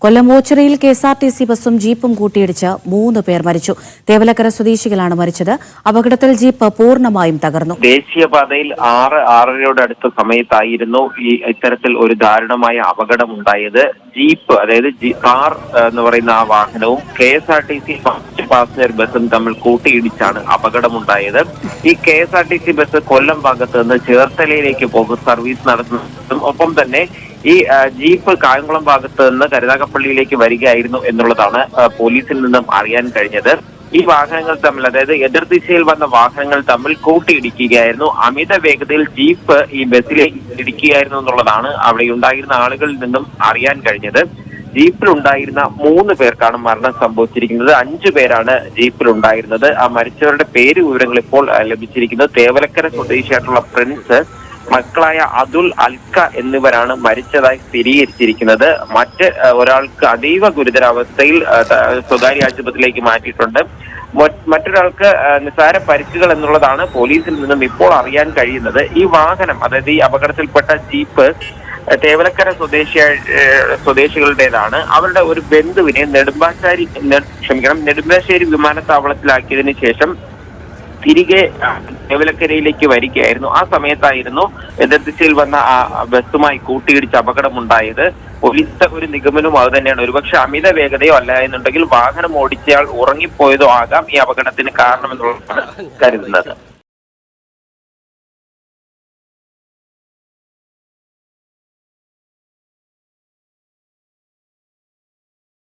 കൊല്ലം ഓച്ചിറയിൽ KSRTC ബസും ജീപ്പും കൂട്ടിയിടിച്ച് 3 പേർ മരിച്ചു. തേവലക്കര സ്വദേശികളാണ് മരിച്ചത്. അപകടത്തിൽ ജീപ്പ് പൂർണ്ണമായും തകർന്നു. ദേശീയപാതയിൽ 6:30 അടുത്ത സമയത്തായിരുന്നു ഇത്തരത്തിൽ ഒരു ദാരുണമായ അപകടം ഉണ്ടായത്. ജീപ്പ്, അതായത് കാർ എന്ന് പറയുന്ന ആ വാഹനവും KSRTC പാസഞ്ചർ ബസും തമ്മിൽ കൂട്ടിയിടിച്ചാണ് അപകടമുണ്ടായത്. ഈ KSRTC ബസ് കൊല്ലം ഭാഗത്ത് നിന്ന് ചേർത്തലയിലേക്ക് സർവീസ് നടത്തുന്നതും ഒപ്പം തന്നെ ഈ ജീപ്പ് കായംകുളം ഭാഗത്ത് നിന്ന് കരുനാഗപ്പള്ളിയിലേക്ക് വരികയായിരുന്നു എന്നുള്ളതാണ് പോലീസിൽ നിന്നും അറിയാൻ കഴിഞ്ഞത്. ഈ വാഹനങ്ങൾ തമ്മിൽ, അതായത് എതിർദിശയിൽ വന്ന വാഹനങ്ങൾ തമ്മിൽ കൂട്ടിയിടിക്കുകയായിരുന്നു. അമിത വേഗതയിൽ ജീപ്പ് ഈ ബസ്സിലേക്ക് ഇടിക്കുകയായിരുന്നു എന്നുള്ളതാണ് അവിടെ ഉണ്ടായിരുന്ന ആളുകളിൽ നിന്നും അറിയാൻ കഴിഞ്ഞത്. ജീപ്പിലുണ്ടായിരുന്ന 3 പേർക്കാണ് മരണം സംഭവിച്ചിരിക്കുന്നത്. 5 പേരാണ് ജീപ്പിലുണ്ടായിരുന്നത്. ആ മരിച്ചവരുടെ പേര് വിവരങ്ങൾ ഇപ്പോൾ ലഭിച്ചിരിക്കുന്നത്. തേവലക്കര സ്വദേശിയായിട്ടുള്ള പ്രിൻസ്, മക്കളായ അതുൽ, അൽക്ക എന്നിവരാണ് മരിച്ചതായി സ്ഥിരീകരിച്ചിരിക്കുന്നത്. മറ്റ് ഒരാൾക്ക് അതീവ ഗുരുതരാവസ്ഥയിൽ സ്വകാര്യ ആശുപത്രിയിലേക്ക് മാറ്റിയിട്ടുണ്ട്. മറ്റൊരാൾക്ക് നിസ്സാര പരിക്കുകൾ എന്നുള്ളതാണ് പോലീസിൽ നിന്നും ഇപ്പോൾ അറിയാൻ കഴിയുന്നത്. ഈ വാഹനം, അതായത് ഈ അപകടത്തിൽപ്പെട്ട ജീപ്പ് തേവലക്കര സ്വദേശികളുടേതാണ്. അവരുടെ ഒരു ബന്ധുവിനെ നെടുമ്പാശ്ശേരി വിമാനത്താവളത്തിലാക്കിയതിനു ശേഷം തിരികെ തേവലക്കരയിലേക്ക് വരികയായിരുന്നു. ആ സമയത്തായിരുന്നു എതിർദിശയിൽ വന്ന ബസ്സുമായി കൂട്ടിയിടിച്ച് അപകടമുണ്ടായത്. പോലീസിന്റെ ഒരു നിഗമനവും അത് തന്നെയാണ്. ഒരുപക്ഷെ അമിത വേഗതയോ അല്ല എന്നുണ്ടെങ്കിൽ വാഹനം ഓടിച്ചയാൾ ഉറങ്ങിപ്പോയതോ ആകാം ഈ അപകടത്തിന് കാരണമെന്നുള്ളതാണ് കരുതുന്നത്.